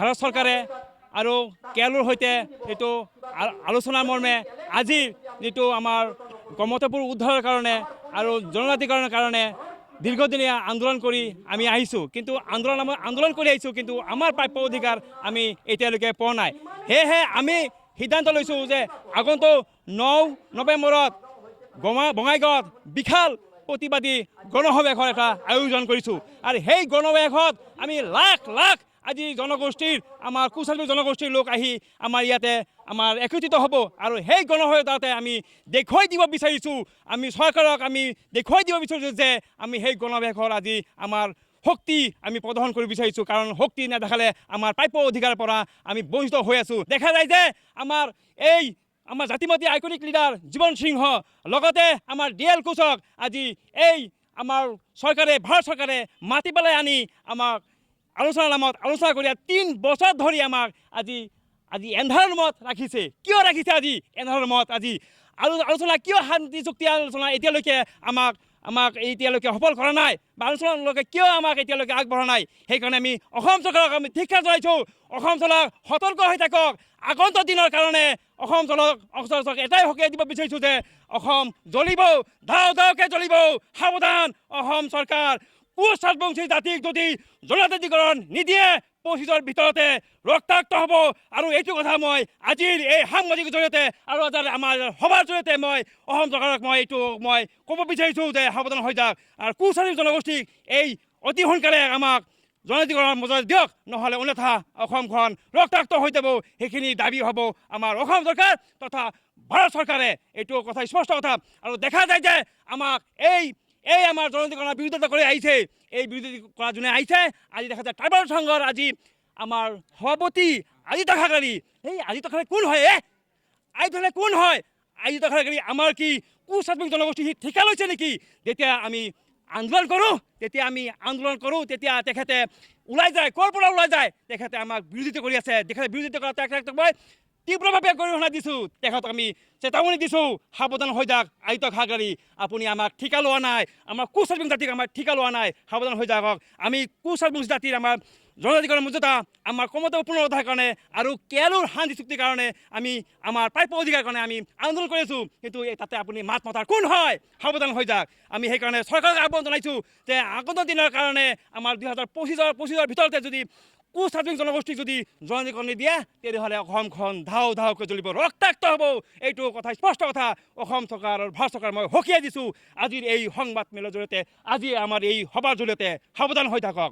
ভাৰত চৰকাৰে আৰু কেৰালাৰ সৈতে এইটো আলোচনাৰ মৰ্মে আজি যিটো আমাৰ গমতপুৰ উদ্ধাৰৰ কাৰণে আৰু জনজাতিকৰণৰ কাৰণে দীৰ্ঘদিনীয়া আন্দোলন কৰি আমি আহিছোঁ, কিন্তু আন্দোলন কৰি আহিছোঁ, কিন্তু আমাৰ প্ৰাপ্য অধিকাৰ আমি এতিয়ালৈকে পোৱা নাই। সেয়েহে আমি সিদ্ধান্ত লৈছোঁ যে আগন্তুক 9 নৱেম্বৰত বঙাইগাঁৱত বিশাল প্ৰতিবাদী গণসমাৱেশৰ এটা আয়োজন কৰিছোঁ। আৰু সেই গণসমাৱেশত আমি লাখ লাখ আজি জনগোষ্ঠীৰ আমাৰ কুচাৰী জনগোষ্ঠীৰ লোক আহি আমাৰ ইয়াতে আমাৰ একত্ৰিত হ'ব। আৰু সেই গণসমাৱেশতে আমি দেখুৱাই দিব বিচাৰিছোঁ, আমি চৰকাৰক আমি দেখুৱাই দিব বিচাৰিছোঁ যে আমি সেই গণসমাৱেশৰ আজি আমাৰ শক্তি আমি প্ৰদৰ্শন কৰিব বিচাৰিছোঁ, কাৰণ শক্তি নেদেখালে আমাৰ প্ৰাপ্য অধিকাৰৰ পৰা আমি বঞ্চিত হৈ আছোঁ। দেখা যায় যে আমাৰ জাতিমতী আইকনিক লিডাৰ জীৱন সিংহ লগতে আমাৰ DL কোচক আজি এই আমাৰ চৰকাৰে ভাৰত চৰকাৰে মাতি পেলাই আনি আমাক আলোচনাৰ নামত আলোচনা কৰি 3 বছৰ ধৰি আমাক আজি এন্ধাৰ ৰুমত ৰাখিছে। কিয় ৰাখিছে আজি এন্ধাৰ ৰুমত? আজি আলোচনা কিয় শান্তি চুক্তি আলোচনা এতিয়ালৈকে আমাক এতিয়ালৈকে সফল কৰা নাই, বা আলোচনালৈকে কিয় আমাক এতিয়ালৈকে আগবঢ়া নাই? সেইকাৰণে আমি অসম চৰকাৰক আমি ধিক্কাৰ জনাইছোঁ। অসম চৰকাৰ সতৰ্ক হৈ থাকক। আগন্তুক দিনৰ কাৰণে অসম চৰকাৰক এটাই সকীয়াই দিব বিচাৰিছোঁ যে অসম জ্বলিব, ধাও ধাওকৈ জ্বলিব। সাৱধান অসম চৰকাৰ। কুচ-ৰাজবংশী জাতিক যদি জনজাতিকৰণ নিদিয়ে 25ৰ ভিতৰতে ৰক্তাক্ত হ'ব। আৰু এইটো কথা মই আজিৰ এই সাংবাদিকৰ জৰিয়তে আৰু আমাৰ সভাৰ জৰিয়তে মই অসম চৰকাৰক মই ক'ব বিচাৰিছোঁ যে সাৱধান হৈ যাওক। আৰু কুচাৰী জনগোষ্ঠীক এই অতি সোনকালে আমাক জনজাতিকৰণ মৰ্যাদা দিয়ক, নহ'লে অন্যথা অসমখন ৰক্তাক্ত হৈ যাব। সেইখিনি দাবী হ'ব আমাৰ অসম চৰকাৰ তথা ভাৰত চৰকাৰে। এইটো কথা স্পষ্ট কথা। আৰু দেখা যায় যে আমাক এই আমাৰ জনজাতিকৰণৰ বিৰোধিতা কৰি আহিছে। এই বিৰোধিতা কৰা যোনে আহিছে, আজি দেখা যায় ট্ৰাইবেল সংঘৰ আজি আমাৰ সভাপতি আজিত খাগৰাৰী। এই আজিত খাগৰাৰী কোন হয়? কোন হয় আজিত খাগৰাৰী? আমাৰ কি কুচ-ৰাজবংশী জনগোষ্ঠী ঠিকা লৈছে নেকি? যেতিয়া আমি আন্দোলন কৰোঁ তেতিয়া তেখেতে ওলাই যায়। ক'ৰ পৰা ওলাই যায়? তেখেতে আমাক বিৰোধিতা কৰি আছে। বিৰোধিতা কৰা তেখেতক মই তীব্ৰভাৱে গৰিহণা দিছোঁ। তেখেতক আমি চেতাৱনী দিছোঁ, সাৱধান হৈ যাওক আজিত খাগৰাৰী। আপুনি আমাক ঠিকা লোৱা নাই, আমাৰ কুচ-ৰাজবংশী জাতিক আমাক ঠিকা লোৱা নাই, সাৱধান হৈ যাওক। আমি কুচ-ৰাজবংশী জাতিৰ আমাৰ জনজাতিকৰণৰ মৰ্যাদা আমাৰ কমতৰ পুনৰুদ্ধাৰৰ কাৰণে আৰু কেৰালাৰ শান্তি চুক্তিৰ কাৰণে আমি আমাৰ প্ৰাপ্য অধিকাৰৰ কাৰণে আমি আন্দোলন কৰি আছোঁ। কিন্তু তাতে আপুনি মাত মতাৰ কোন হয়? সাৱধান হৈ যাওক। আমি সেইকাৰণে চৰকাৰক আহ্বান জনাইছোঁ যে আগন্তুক দিনৰ কাৰণে আমাৰ 2025ৰ ভিতৰতে যদি কুচ-ৰাজবংশী জনগোষ্ঠীক যদি জনজাতিকৰণ নিদিয়ে, তেতিয়াহ'লে অসমখন ধাও ধাওকৈ জ্বলিব, ৰক্তাক্ত হ'ব। এইটো কথা স্পষ্ট কথা। অসম চৰকাৰ আৰু ভাৰত চৰকাৰ মই সকীয়াই দিছোঁ আজিৰ এই সংবাদ মেলৰ জৰিয়তে, আজি আমাৰ এই সভাৰ জৰিয়তে। সাৱধান হৈ থাকক।